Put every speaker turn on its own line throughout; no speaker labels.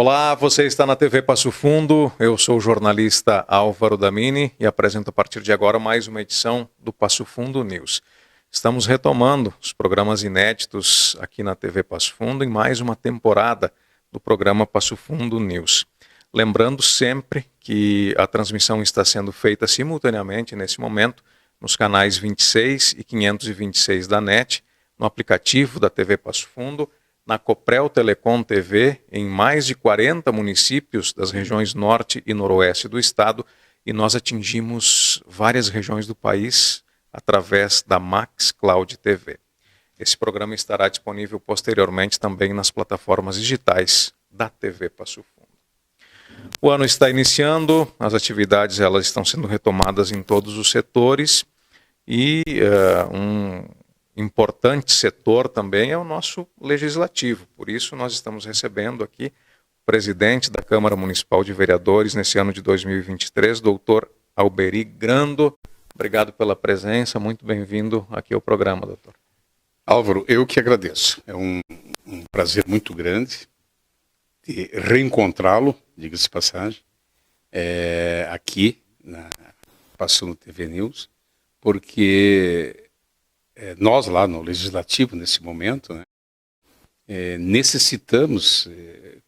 Olá, você está na TV Passo Fundo, eu sou o jornalista Álvaro Damini e apresento a partir de agora mais uma edição do Passo Fundo News. Estamos retomando os programas inéditos aqui na TV Passo Fundo em mais uma temporada do programa Passo Fundo News. Lembrando sempre que a transmissão está sendo feita simultaneamente nesse momento nos canais 26 e 526 da NET, no aplicativo da TV Passo Fundo, na Coprel Telecom TV, em mais de 40 municípios das regiões norte e noroeste do estado, e nós atingimos várias regiões do país através da Max Cloud TV. Esse programa estará disponível posteriormente também nas plataformas digitais da TV Passo Fundo. O ano está iniciando, as atividades elas estão sendo retomadas em todos os setores e um importante setor também é o nosso legislativo. Por isso nós estamos recebendo aqui o presidente da Câmara Municipal de Vereadores nesse ano de 2023, doutor Alberi Grando. Obrigado pela presença, muito bem-vindo aqui ao programa, doutor.
Álvaro, eu que agradeço. É um prazer muito grande de reencontrá-lo, diga-se de passagem, aqui na Passando TV News, porque nós lá no Legislativo, nesse momento, né, necessitamos,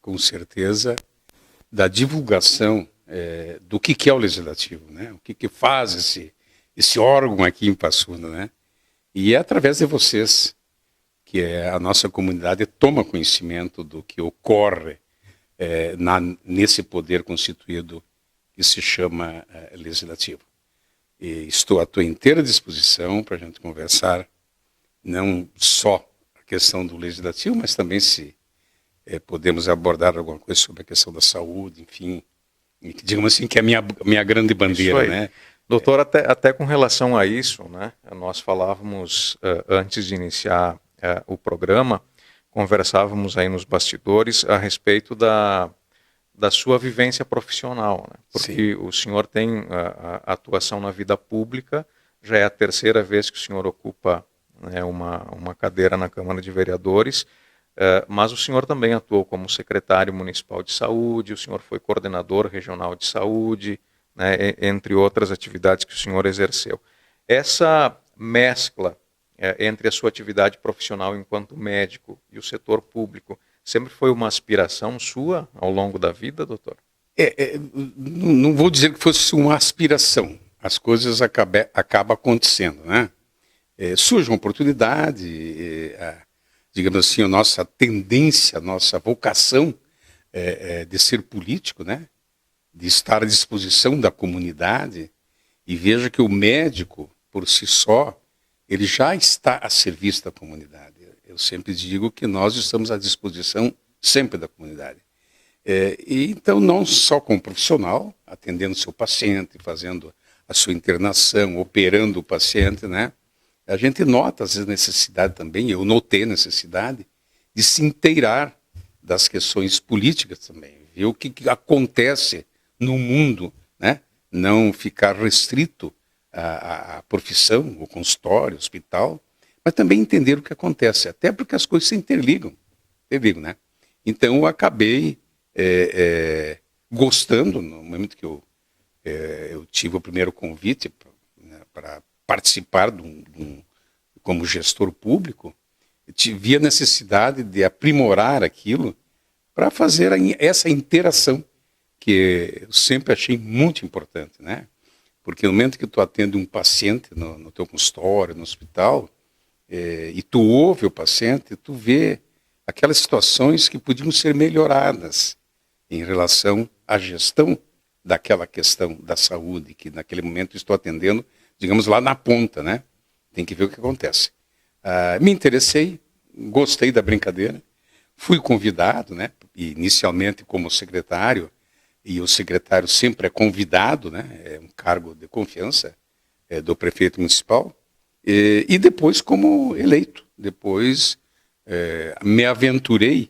com certeza, da divulgação do que é o Legislativo, né, o que faz esse órgão aqui em Passo Fundo, né, e é através de vocês que a nossa comunidade toma conhecimento do que ocorre nesse poder constituído que se chama Legislativo. E estou à tua inteira disposição para a gente conversar não só a questão do legislativo, mas também se podemos abordar alguma coisa sobre a questão da saúde, enfim, digamos assim, que é a minha grande bandeira, né?
Doutor, até com relação a isso, né, nós falávamos antes de iniciar o programa, conversávamos aí nos bastidores a respeito da sua vivência profissional, né? Porque sim, o senhor tem a atuação na vida pública, já é a terceira vez que o senhor ocupa, né, uma cadeira na Câmara de Vereadores, mas o senhor também atuou como secretário municipal de saúde, o senhor foi coordenador regional de saúde, né, entre outras atividades que o senhor exerceu. Essa mescla entre a sua atividade profissional enquanto médico e o setor público sempre foi uma aspiração sua ao longo da vida, doutor?
Não vou dizer que fosse uma aspiração. As coisas acabam acontecendo, né? Surge uma oportunidade, digamos assim, a nossa tendência, a nossa vocação de ser político, né? De estar à disposição da comunidade. E veja que o médico, por si só, ele já está a serviço da comunidade. Eu sempre digo que nós estamos à disposição sempre da comunidade. E então, não só como profissional, atendendo o seu paciente, fazendo a sua internação, operando o paciente, né? A gente nota às vezes necessidade também, eu notei a necessidade de se inteirar das questões políticas também, ver o que acontece no mundo, né? Não ficar restrito à profissão, o consultório, o hospital, mas também entender o que acontece, até porque as coisas se interligam, né? Então eu acabei gostando, no momento que eu tive o primeiro convite para participar como gestor público, eu tive a necessidade de aprimorar aquilo para fazer essa interação, que eu sempre achei muito importante, né? Porque no momento que tu atende um paciente no teu consultório, no hospital, e tu ouve o paciente, tu vê aquelas situações que podiam ser melhoradas em relação à gestão daquela questão da saúde, que naquele momento estou atendendo, digamos, lá na ponta, né? Tem que ver o que acontece. Me interessei, gostei da brincadeira, fui convidado, né? Inicialmente como secretário, e o secretário sempre é convidado, né? É um cargo de confiança do prefeito municipal, e depois como eleito. Depois me aventurei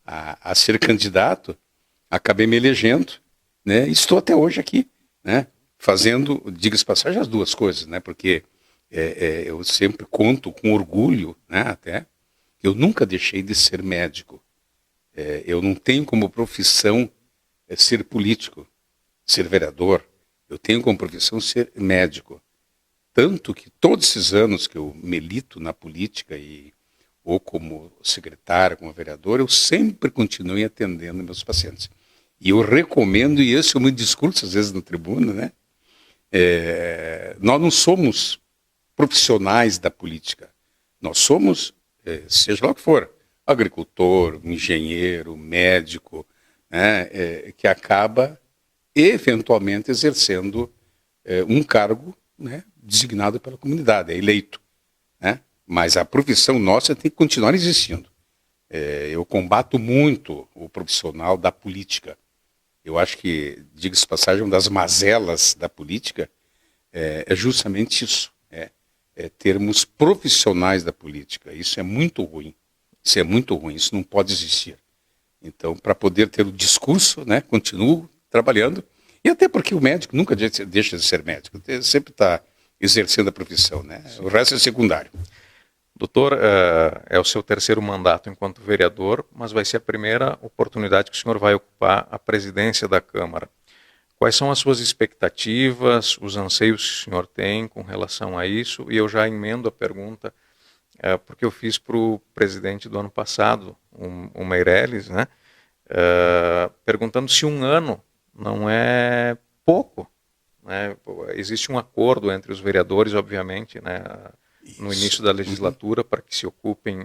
a ser candidato, acabei me elegendo, né? Estou até hoje aqui, né? Fazendo, diga-se de passagem, as duas coisas, né? Porque eu sempre conto com orgulho, né? Até, eu nunca deixei de ser médico. Eu não tenho como profissão ser político, ser vereador. Eu tenho como profissão ser médico. Tanto que todos esses anos que eu milito na política, ou como secretário, como vereador, eu sempre continuo atendendo meus pacientes. E eu recomendo, e esse é o meu discurso às vezes na tribuna, né? Nós não somos profissionais da política. Nós somos, seja lá o que for, agricultor, engenheiro, médico, né, que acaba eventualmente exercendo um cargo, né, designado pela comunidade, é eleito. Né? Mas a profissão nossa tem que continuar existindo. Eu combato muito o profissional da política. Eu acho que, diga-se de passagem, uma das mazelas da política é justamente isso. Termos profissionais da política. Isso é muito ruim. Isso é muito ruim. Isso não pode existir. Então, para poder ter o discurso, né, continuo trabalhando. E até porque o médico nunca deixa de ser médico. Ele sempre está exercendo a profissão. Né? O resto é secundário.
Doutor, é o seu terceiro mandato enquanto vereador, mas vai ser a primeira oportunidade que o senhor vai ocupar a presidência da Câmara. Quais são as suas expectativas, os anseios que o senhor tem com relação a isso? E eu já emendo a pergunta, porque eu fiz para o presidente do ano passado, o Meirelles, né? Perguntando se um ano não é pouco. Né? Existe um acordo entre os vereadores, obviamente, né? No início da legislatura, para que se ocupem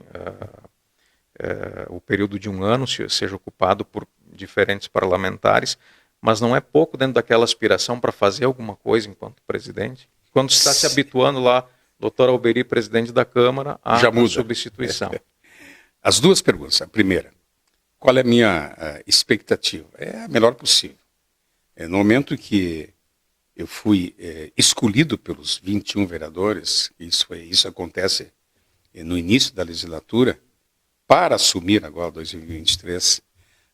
o período de um ano, seja ocupado por diferentes parlamentares, mas não é pouco dentro daquela aspiração para fazer alguma coisa enquanto presidente? Quando está se habituando lá, doutor Alberi, presidente da Câmara, a substituição.
As duas perguntas. A primeira, qual é a minha expectativa? É a melhor possível. No momento que eu fui escolhido pelos 21 vereadores, isso acontece no início da legislatura, para assumir agora, 2023,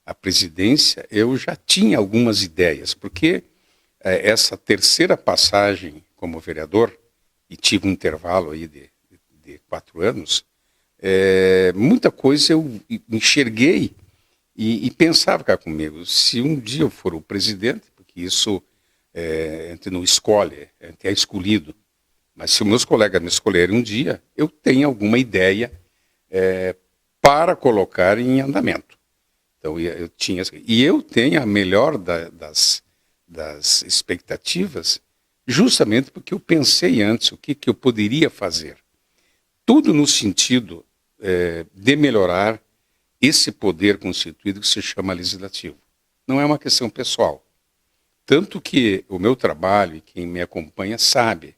a presidência, eu já tinha algumas ideias, porque essa terceira passagem como vereador, e tive um intervalo aí de 4 anos, muita coisa eu enxerguei e pensava cá comigo, se um dia eu for o presidente, porque isso a gente não escolhe, a gente é escolhido, mas se os meus colegas me escolherem um dia, eu tenho alguma ideia para colocar em andamento. Então, eu tenho a melhor das expectativas, justamente porque eu pensei antes o que eu poderia fazer. Tudo no sentido de melhorar esse poder constituído que se chama legislativo. Não é uma questão pessoal. Tanto que o meu trabalho, e quem me acompanha sabe,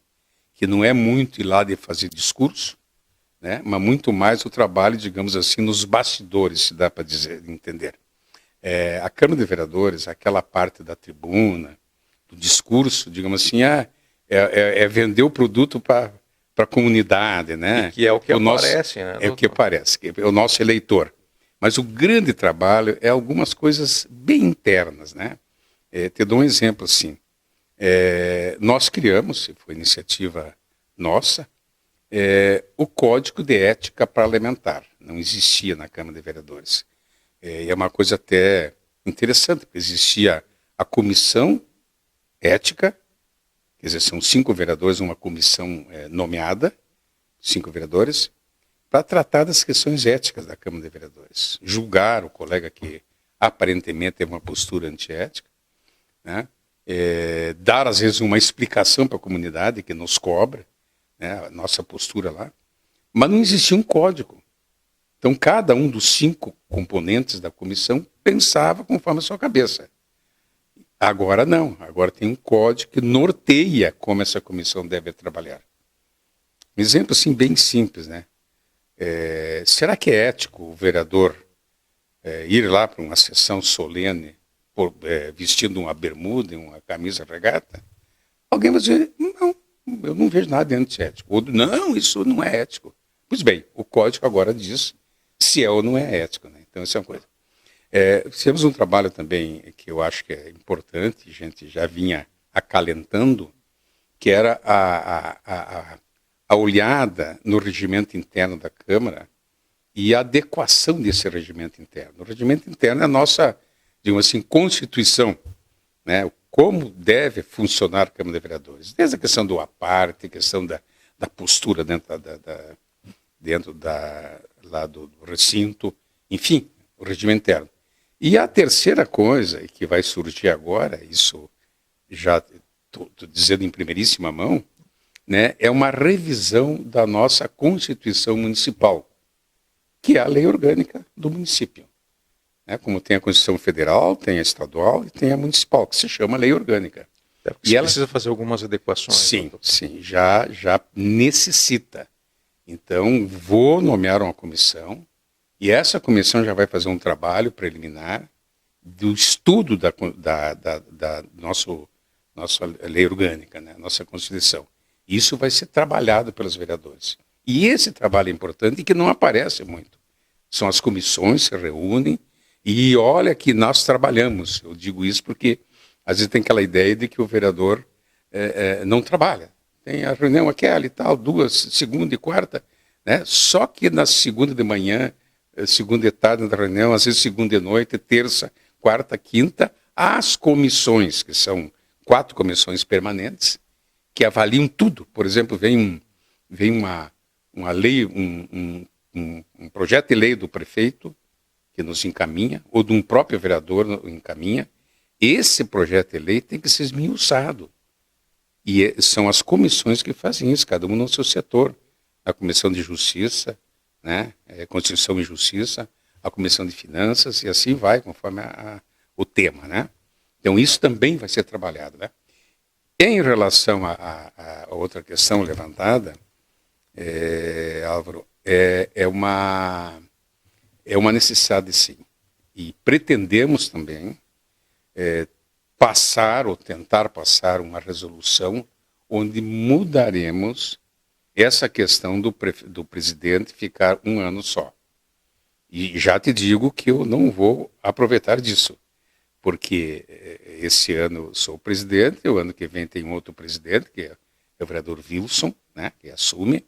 que não é muito ir lá de fazer discurso, né, mas muito mais o trabalho, digamos assim, nos bastidores, se dá para entender. A Câmara de Vereadores, aquela parte da tribuna, do discurso, digamos assim, é vender o produto para a comunidade, né?
E que é o que aparece, né?
É o que aparece, que é o nosso eleitor. Mas o grande trabalho é algumas coisas bem internas, né? Te dou um exemplo assim. Nós criamos, foi iniciativa nossa, o Código de Ética Parlamentar. Não existia na Câmara de Vereadores. É uma coisa até interessante, porque existia a comissão ética, quer dizer, são 5 vereadores, uma comissão nomeada, 5 vereadores, para tratar das questões éticas da Câmara de Vereadores. Julgar o colega que aparentemente tem uma postura antiética, né? Dar, às vezes, uma explicação para a comunidade que nos cobra, né, a nossa postura lá, mas não existia um código. Então, cada um dos 5 componentes da comissão pensava conforme a sua cabeça. Agora não, agora tem um código que norteia como essa comissão deve trabalhar. Um exemplo assim, bem simples, né? Será que é ético o vereador ir lá para uma sessão solene vestindo uma bermuda e uma camisa regata? Alguém vai dizer, não, eu não vejo nada de antiético. Ou, não, isso não é ético. Pois bem, o código agora diz se é ou não é ético, né? Então, isso é uma coisa. Fizemos um trabalho também que eu acho que é importante, a gente já vinha acalentando, que era a olhada no regimento interno da Câmara e a adequação desse regimento interno. O regimento interno é a nossa, digamos assim, constituição, né? Como deve funcionar a Câmara de Vereadores. Desde a questão do aparte, a questão da postura dentro lá do recinto, enfim, o regimento interno. E a terceira coisa que vai surgir agora, isso já estou dizendo em primeiríssima mão, né, é uma revisão da nossa Constituição Municipal, que é a lei orgânica do município. Né, como tem a Constituição Federal, tem a estadual e tem a municipal, que se chama lei orgânica.
E ela precisa fazer algumas adequações.
Sim, já necessita. Então, vou nomear uma comissão, e essa comissão já vai fazer um trabalho preliminar do estudo da nossa lei orgânica, né, nossa Constituição. Isso vai ser trabalhado pelos vereadores. E esse trabalho é importante e que não aparece muito. São as comissões se reúnem e olha que nós trabalhamos. Eu digo isso porque às vezes tem aquela ideia de que o vereador não trabalha. Tem a reunião aquela e tal, 2, segunda e quarta, né? Só que na segunda de manhã, segunda de tarde da reunião, às vezes segunda de noite, terça, quarta, quinta, as comissões, que são 4 comissões permanentes, que avaliam tudo. Por exemplo, vem uma lei, um projeto de lei do prefeito, que nos encaminha, ou de um próprio vereador encaminha. Esse projeto de lei tem que ser esmiuçado. E são as comissões que fazem isso, cada uma no seu setor. A Comissão de Justiça, né? Constituição e Justiça, a Comissão de Finanças, e assim vai, conforme o tema, né? Então, isso também vai ser trabalhado, né? Em relação a outra questão levantada, Álvaro, é uma necessidade, sim. E pretendemos também passar ou tentar passar uma resolução onde mudaremos essa questão do presidente ficar um ano só. E já te digo que eu não vou aproveitar disso, porque esse ano sou o presidente, o ano que vem tem um outro presidente, que é o vereador Wilson, né, que assume,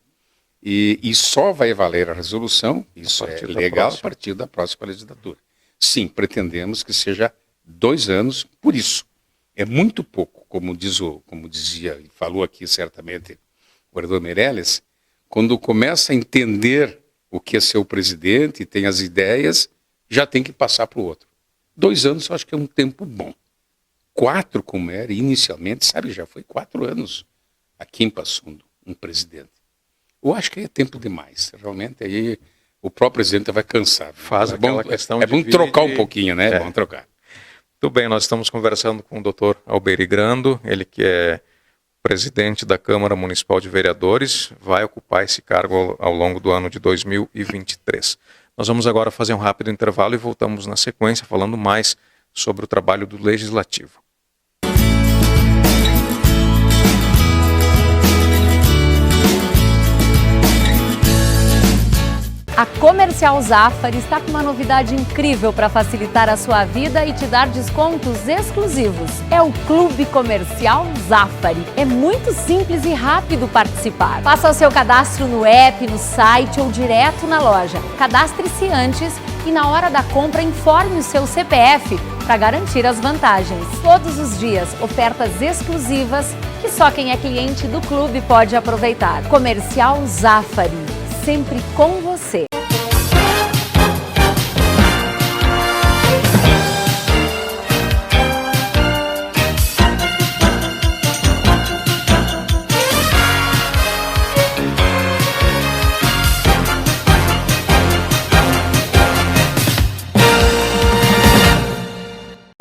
e só vai valer a resolução, isso é legal, a partir da próxima legislatura. Sim, pretendemos que seja 2 anos, por isso. É muito pouco, como dizia e falou aqui certamente o vereador Meirelles, quando começa a entender o que é ser o presidente e tem as ideias, já tem que passar para o outro. 2 anos eu acho que é um tempo bom. 4, como era inicialmente, sabe, já foi 4 anos aqui em Passo Fundo, um presidente. Eu acho que é tempo demais. Realmente aí o próprio presidente vai cansar.
Faz aquela questão
de bom trocar um pouquinho, né? É bom trocar.
Muito bem, nós estamos conversando com o Dr. Alberi Grando, ele que é presidente da Câmara Municipal de Vereadores, vai ocupar esse cargo ao longo do ano de 2023. Nós vamos agora fazer um rápido intervalo e voltamos na sequência falando mais sobre o trabalho do Legislativo.
A Comercial Zafari está com uma novidade incrível para facilitar a sua vida e te dar descontos exclusivos. É o Clube Comercial Zafari. É muito simples e rápido participar. Faça o seu cadastro no app, no site ou direto na loja. Cadastre-se antes e na hora da compra informe o seu CPF para garantir as vantagens. Todos os dias, ofertas exclusivas que só quem é cliente do clube pode aproveitar. Comercial Zafari, sempre com você.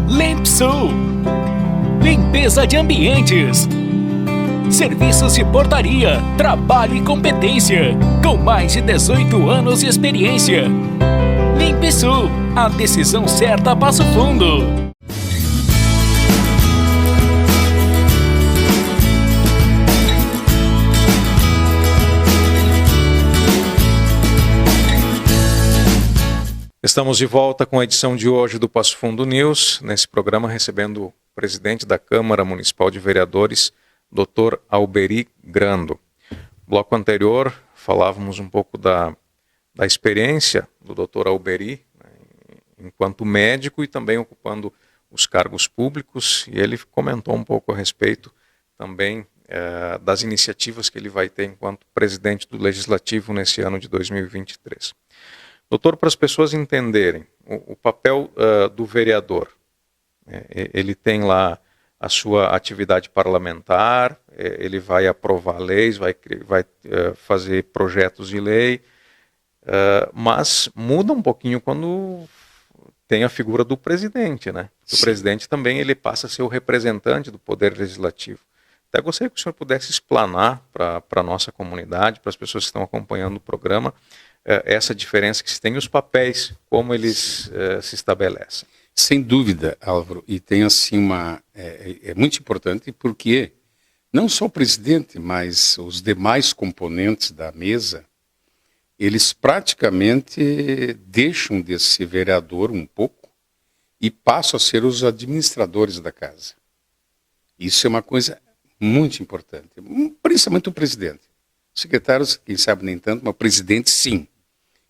Limpsul, limpeza de ambientes, serviços de portaria, trabalho e competência, com mais de 18 anos de experiência. Limpsul, a decisão certa a Passo Fundo.
Estamos de volta com a edição de hoje do Passo Fundo News, nesse programa recebendo o presidente da Câmara Municipal de Vereadores, Dr. Alberi Grando. No bloco anterior, falávamos um pouco da da experiência do Dr. Alberi, né, enquanto médico e também ocupando os cargos públicos, e ele comentou um pouco a respeito também das iniciativas que ele vai ter enquanto presidente do Legislativo nesse ano de 2023. Doutor, para as pessoas entenderem o papel do vereador, ele tem lá a sua atividade parlamentar, ele vai aprovar leis, vai fazer projetos de lei, mas muda um pouquinho quando tem a figura do presidente, né? O presidente também ele passa a ser o representante do Poder Legislativo. Até gostaria que o senhor pudesse explanar para a nossa comunidade, para as pessoas que estão acompanhando o programa, essa diferença que se tem e os papéis, como eles se estabelecem.
Sem dúvida, Álvaro, e tem assim é muito importante porque não só o presidente, mas os demais componentes da mesa, eles praticamente deixam de ser vereador um pouco e passam a ser os administradores da casa. Isso é uma coisa muito importante, principalmente o presidente. Secretários, quem sabe nem tanto, mas o presidente sim.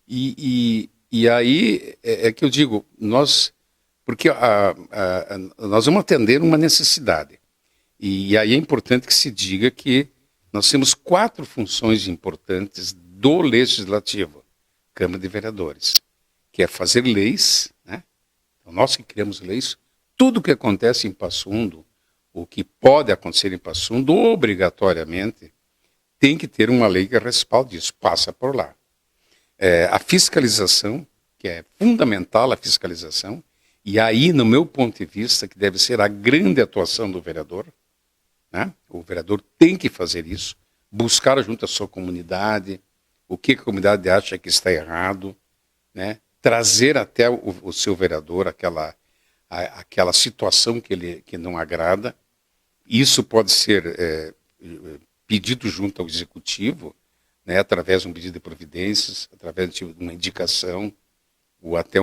E aí é que eu digo, porque nós vamos atender uma necessidade. E aí é importante que se diga que nós temos 4 funções importantes do Legislativo, Câmara de Vereadores, que é fazer leis, né? Então, nós que criamos leis, tudo que acontece em Passo Fundo, o que pode acontecer em Passo Fundo, obrigatoriamente, tem que ter uma lei que respalde isso, passa por lá. A fiscalização, que é fundamental a fiscalização, e aí, no meu ponto de vista, que deve ser a grande atuação do vereador, né? O vereador tem que fazer isso, buscar junto à sua comunidade, o que a comunidade acha que está errado, né? Trazer até o seu vereador aquela situação que não agrada. Isso pode ser pedido junto ao executivo, né? Através de um pedido de providências, através de uma indicação, ou até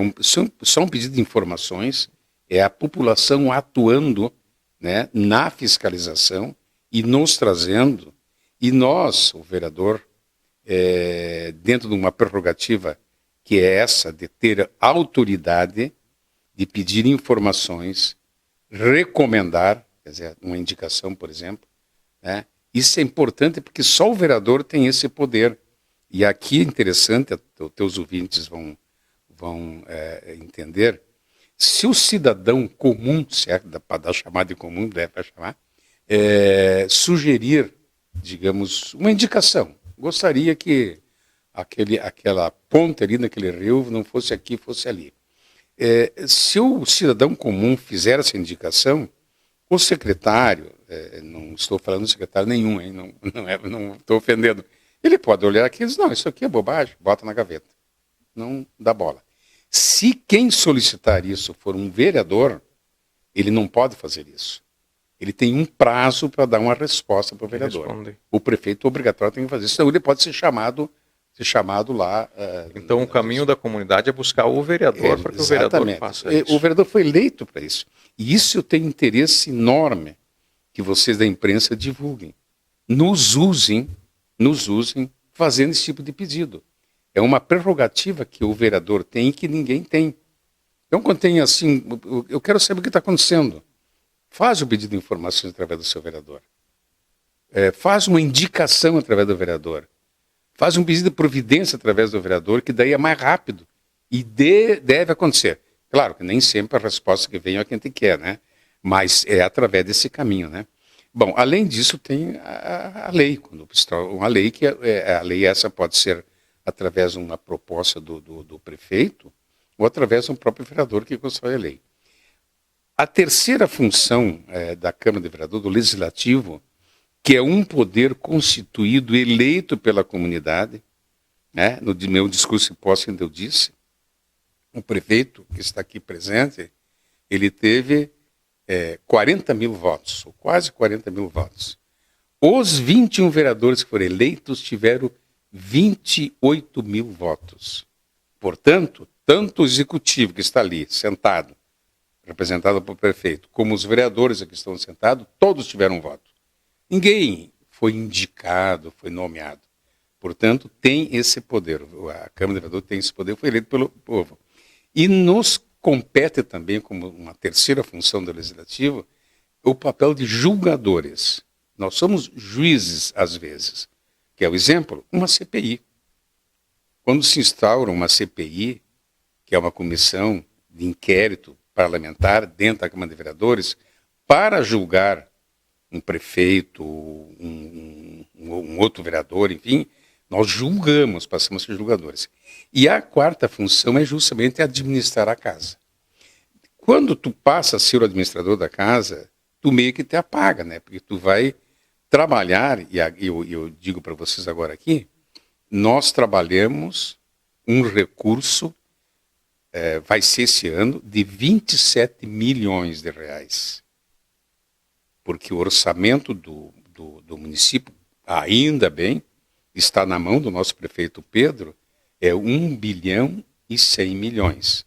só um pedido de informações. É a população atuando, né, na fiscalização e nos trazendo, e nós, o vereador, dentro de uma prerrogativa que é essa de ter autoridade de pedir informações, recomendar, quer dizer, uma indicação, por exemplo, né? Isso é importante porque só o vereador tem esse poder. E aqui é interessante, os teus ouvintes vão entender, se o cidadão comum, certo, para dar chamada de comum, deve chamar, sugerir, digamos, uma indicação. Gostaria que aquela ponte ali naquele rio não fosse aqui, fosse ali. Se o cidadão comum fizer essa indicação, o secretário, não estou falando de secretário nenhum, hein, não estou ofendendo, ele pode olhar aqui e dizer, não, isso aqui é bobagem, bota na gaveta. Não dá bola. Se quem solicitar isso for um vereador, ele não pode fazer isso. Ele tem um prazo para dar uma resposta para o vereador. Responde. O prefeito obrigatório tem que fazer isso, senão ele pode ser chamado lá.
Então o caminho da comunidade é buscar o vereador para que o vereador faça isso.
O vereador foi eleito para isso. E isso eu tenho interesse enorme que vocês da imprensa divulguem. Nos usem fazendo esse tipo de pedido. É uma prerrogativa que o vereador tem e que ninguém tem. Então, quando tem assim, eu quero saber o que está acontecendo. Faz o pedido de informações através do seu vereador. Faz uma indicação através do vereador. Faz um pedido de providência através do vereador, que daí é mais rápido. E deve acontecer. Claro que nem sempre a resposta que vem é a que a gente quer, né? Mas é através desse caminho, né? Bom, além disso, tem a lei. Uma lei que a lei essa pode ser através de uma proposta do prefeito ou através de um próprio vereador que constrói a lei. A terceira função da Câmara de Vereadores, do Legislativo, que é um poder constituído, eleito pela comunidade, né? No meu discurso hipócrita eu disse, o prefeito que está aqui presente, ele teve 40 mil votos, ou quase 40 mil votos. Os 21 vereadores que foram eleitos tiveram 28 mil votos. Portanto, tanto o executivo que está ali, sentado, representado pelo prefeito, como os vereadores que estão sentados, todos tiveram voto. Ninguém foi indicado, foi nomeado. Portanto, tem esse poder. A Câmara de Vereadores tem esse poder, foi eleito pelo povo. E nos compete também, como uma terceira função do Legislativo, o papel de julgadores. Nós somos juízes, às vezes. Que é o exemplo, uma CPI. Quando se instaura uma CPI, que é uma comissão de inquérito parlamentar dentro da Câmara de Vereadores, para julgar um prefeito, um outro vereador, enfim, nós julgamos, passamos a ser julgadores. E a quarta função é justamente administrar a casa. Quando tu passa a ser o administrador da casa, tu meio que te apaga, né? Porque tu vai trabalhar, e eu digo para vocês agora aqui, nós trabalhamos um recurso, vai ser esse ano, de 27 milhões de reais. Porque o orçamento do município, ainda bem, está na mão do nosso prefeito Pedro, é 1 bilhão e 100 milhões.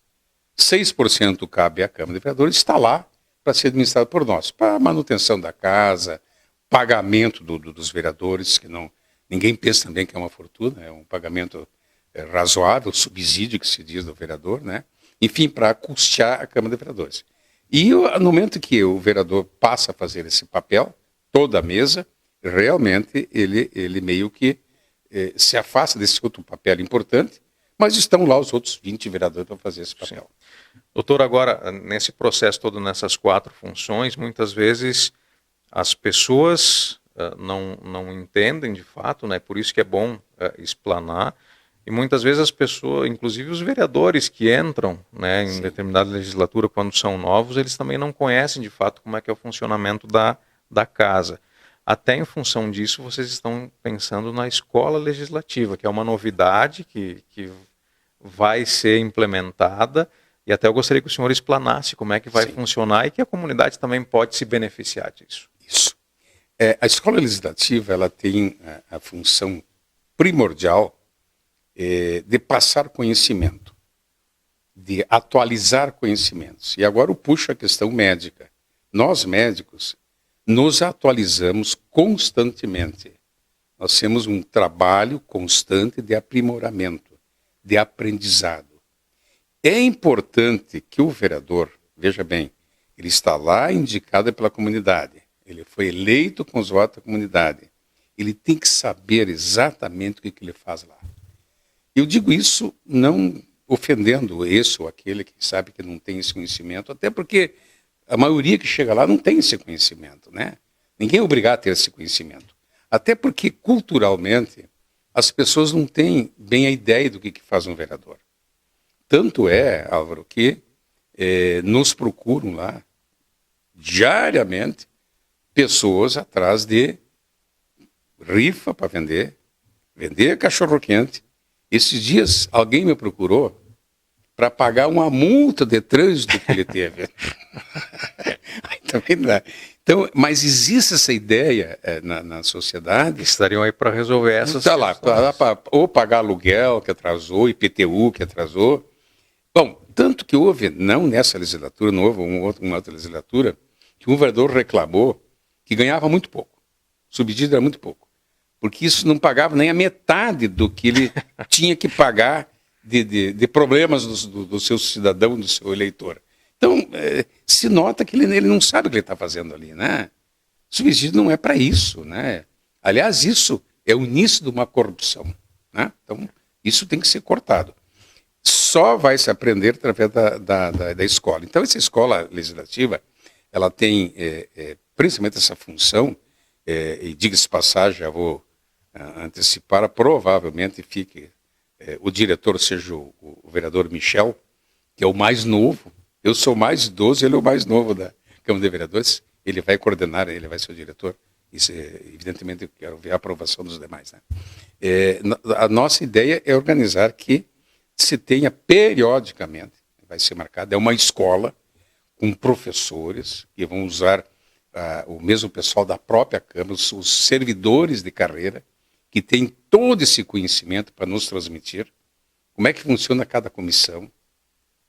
6% cabe à Câmara de Vereadores, está lá para ser administrado por nós, para manutenção da casa, pagamento dos vereadores, que não, ninguém pensa também que é uma fortuna, é um pagamento razoável, subsídio que se diz do vereador, né? Enfim, para custear a Câmara de Vereadores. E no momento que o vereador passa a fazer esse papel, toda a mesa, realmente ele meio que se afasta desse outro papel importante, mas estão lá os outros 20 vereadores para fazer esse papel.
Sim. Doutor, agora, nesse processo todo, nessas 4 funções, muitas vezes as pessoas não entendem de fato, né? Por isso que é bom explanar. E muitas vezes as pessoas, inclusive os vereadores que entram, né, em determinada legislatura, quando são novos, eles também não conhecem de fato como é que é o funcionamento da casa. Até em função disso, vocês estão pensando na escola legislativa, que é uma novidade que vai ser implementada, e até eu gostaria que o senhor explanasse como é que vai funcionar e que a comunidade também pode se beneficiar disso.
Isso. A escola legislativa, ela tem a função primordial de passar conhecimento, de atualizar conhecimentos. E agora eu puxo a questão médica. Nós, médicos, nos atualizamos constantemente. Nós temos um trabalho constante de aprimoramento, de aprendizado. É importante que o vereador, veja bem, ele está lá indicado pela comunidade, ele foi eleito com os votos da comunidade, ele tem que saber exatamente o que ele faz lá. Eu digo isso não ofendendo esse ou aquele que sabe que não tem esse conhecimento, até porque a maioria que chega lá não tem esse conhecimento, né? Ninguém é obrigado a ter esse conhecimento. Até porque, culturalmente, as pessoas não têm bem a ideia do que faz um vereador. Tanto é, Álvaro, que nos procuram lá, diariamente, pessoas atrás de rifa para vender cachorro-quente. Esses dias, alguém me procurou para pagar uma multa de trânsito que ele teve. Também dá. Então, mas existe essa ideia na sociedade.
Estariam aí para resolver essas
questões. Lá, ou pagar aluguel que atrasou, IPTU que atrasou. Bom, tanto que houve, não nessa legislatura, não houve uma outra legislatura, que um vereador reclamou que ganhava muito pouco. O subsídio era muito pouco. Porque isso não pagava nem a metade do que ele tinha que pagar de problemas do seu cidadão, do seu eleitor. Então, se nota que ele não sabe o que ele está fazendo ali, né? O subsídio não é para isso, né? Aliás, isso é o início de uma corrupção, né? Então, isso tem que ser cortado. Só vai se aprender através da escola. Então, essa escola legislativa, ela tem principalmente essa função, e diga-se de passagem, já vou antecipar, provavelmente fique o diretor seja o vereador Michel, que é o mais novo. Eu sou o mais idoso, ele é o mais novo da Câmara de Vereadores. Ele vai coordenar, ele vai ser o diretor. Isso, evidentemente, eu quero ver a aprovação dos demais, né? A nossa ideia é organizar que se tenha periodicamente, vai ser marcado, é uma escola com professores que vão usar o mesmo pessoal da própria Câmara, os servidores de carreira, que têm todo esse conhecimento para nos transmitir, como é que funciona cada comissão,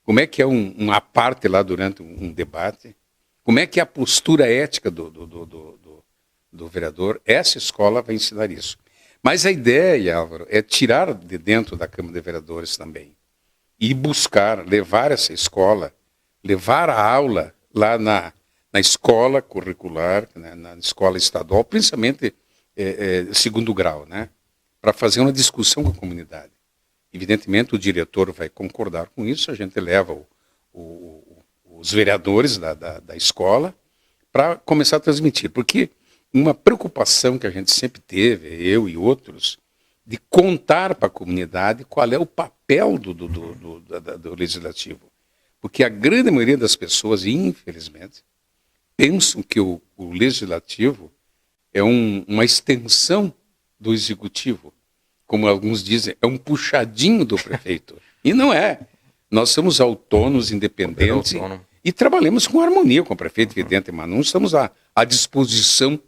como é que é uma parte lá durante um debate, como é que é a postura ética do vereador. Essa escola vai ensinar isso. Mas a ideia, Álvaro, é tirar de dentro da Câmara de Vereadores também e buscar, levar essa escola, levar a aula lá na escola curricular, né, na escola estadual, principalmente segundo grau, né, para fazer uma discussão com a comunidade. Evidentemente, o diretor vai concordar com isso, a gente leva os vereadores da escola para começar a transmitir, porque uma preocupação que a gente sempre teve, eu e outros, de contar para a comunidade qual é o papel do legislativo. Porque a grande maioria das pessoas, infelizmente, pensam que o legislativo é uma extensão do executivo. Como alguns dizem, é um puxadinho do prefeito. E não é. Nós somos autônomos, independentes e trabalhamos com harmonia com o prefeito, evidente, mas não estamos à disposição,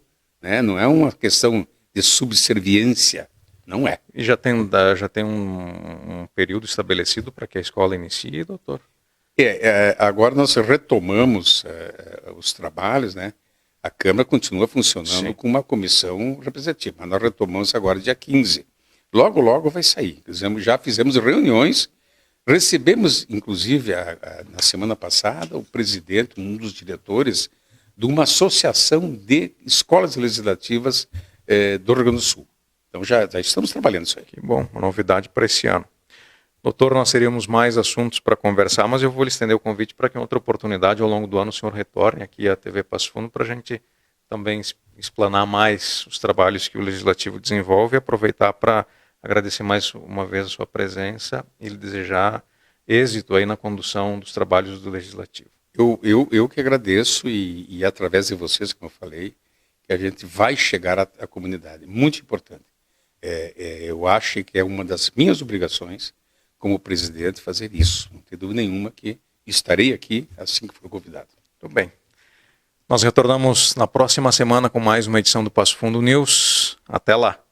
né? Não é uma questão de subserviência, não é.
E já tem um período estabelecido para que a escola inicie, doutor?
Agora nós retomamos os trabalhos, né? A Câmara continua funcionando com uma comissão representativa, mas nós retomamos agora dia 15. Logo, logo vai sair. Já fizemos reuniões, recebemos, inclusive, na semana passada, o presidente, um dos diretores de uma associação de escolas legislativas do Rio Grande do Sul. Então já estamos trabalhando isso aí.
Que bom, uma novidade para esse ano. Doutor, nós teríamos mais assuntos para conversar, mas eu vou lhe estender o convite para que em outra oportunidade, ao longo do ano, o senhor retorne aqui à TV Passo Fundo para a gente também explanar mais os trabalhos que o Legislativo desenvolve e aproveitar para agradecer mais uma vez a sua presença e lhe desejar êxito aí na condução dos trabalhos do Legislativo.
Eu que agradeço e através de vocês, como eu falei, que a gente vai chegar à comunidade. Muito importante. Eu acho que é uma das minhas obrigações como presidente fazer isso. Não tem dúvida nenhuma que estarei aqui assim que for convidado.
Muito bem. Nós retornamos na próxima semana com mais uma edição do Passo Fundo News. Até lá.